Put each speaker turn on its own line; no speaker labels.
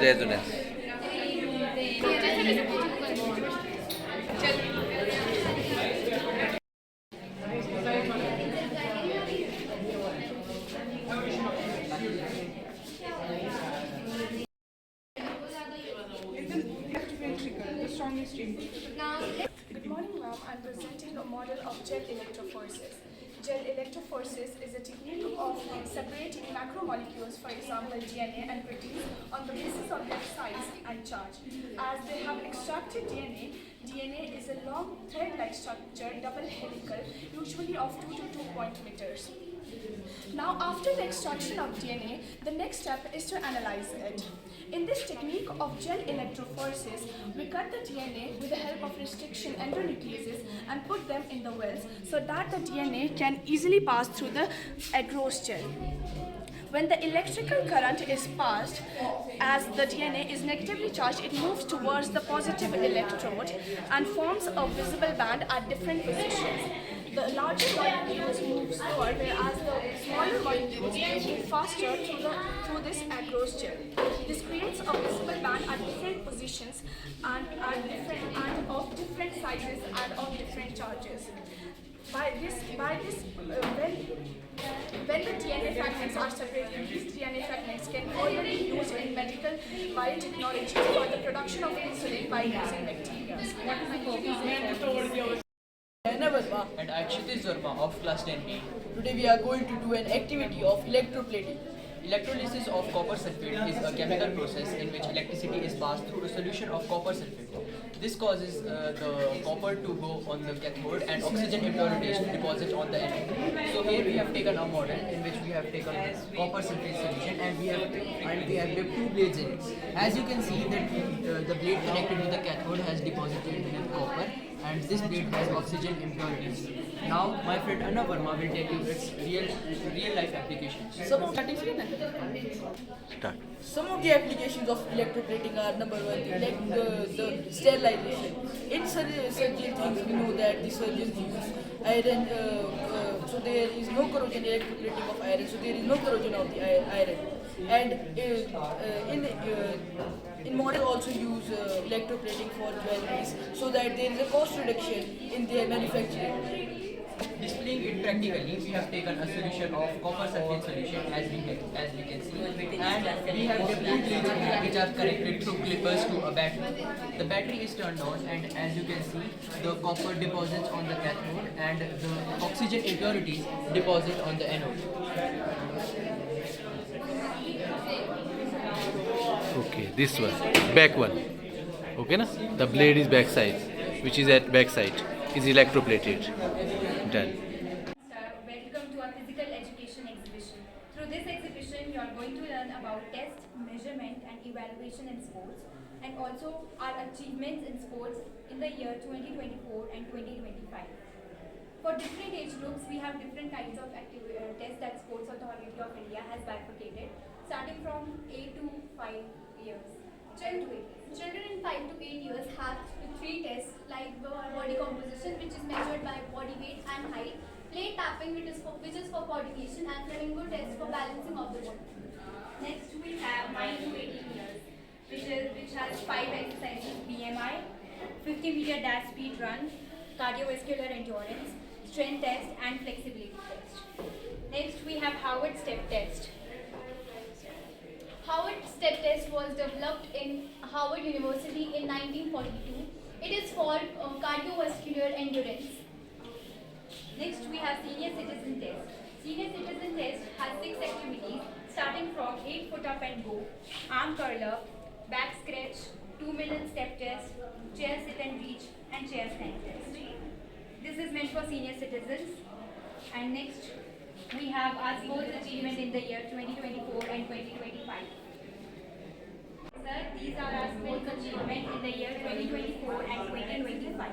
resonance.
The strongest change.
Good morning, ma'am. I'm presenting a model of gel electrophoresis. Gel electrophoresis is a technique of separating macromolecules, for example DNA and proteins, on the basis of their size and charge. As they have extracted DNA is a long thread-like structure, double helical, usually of 2 to 2 meters. Now, after the extraction of DNA, the next step is to analyze it. In this technique of gel electrophoresis, we cut the DNA with the help of restriction endonucleases and put them in the wells so that the DNA can easily pass through the agarose gel. When the electrical current is passed, as the DNA is negatively charged, it moves towards the positive electrode and forms a visible band at different positions. The larger molecules move slower, whereas the smaller molecules move faster through this agarose gel. This creates a visible band at different positions and of different sizes and of different charges. When the DNA fragments are separated, these DNA fragments can further be used in medical biotechnology for the production of insulin by using bacteria.
Anna Verma and Akshitish Verma of class 10B. Today we are going to do an activity of electroplating. Electrolysis of copper sulfate is a chemical process in which electricity is passed through a solution of copper sulfate. This causes the copper to go on the cathode and oxygen impurities to deposit on the anode. So here we have taken a model in which we have taken copper sulfate solution and we have dipped two blades in it. As you can see that the blade connected with the cathode has deposited with copper and this blade has oxygen impurities. Now my friend Anna Verma will tell you its real life applications.
Start.
Some of the applications of electroplating are number one, the sterilization. In surgery things we know that the surgeons use iron, so there is no corrosion electroplating of iron, so there is no corrosion of the iron. And in modern also use electroplating for jewelries so that there is a cost reduction in their manufacturing. Displaying it practically, we have taken a solution of copper sulfate solution as we can see, and we have dipped two blades in it which are connected through clippers to a battery. The battery is turned on and as you can see, the copper deposits on the cathode and the oxygen impurities deposit on the anode.
Okay, this one, back one. Okay, na? The blade is back side, which is at back side, is electroplated. Done.
Welcome to our physical education exhibition. Through this exhibition, you are going to learn about test, measurement and evaluation in sports and also our achievements in sports in the year 2024 and 2025. For different age groups, we have different kinds of tests that Sports Authority of India has bifurcated, starting from 8 to 5 years. Children in 5 to 8 years have 3 tests like body composition, which is measured by body weight and height, plate tapping, which is for coordination, and flamingo test for balancing of the body. Next we have 9 to 18 years, which has 5 exercises: BMI, 50-meter dash speed run, cardiovascular endurance, strength test, and flexibility test. Next we have Howard step test. Howard step test was developed in Howard University in 1942. It is for cardiovascular endurance. Next we have senior citizen test. Senior citizen test has 6 activities starting from 8 foot up and go, arm curl up, back scratch, 2 million step test, chair sit and reach, and chair stand test. This is meant for senior citizens. And next we have our sports achievement in the year 2024 and 2025. Sir, these are our sports achievement in the year 2024 and 2025.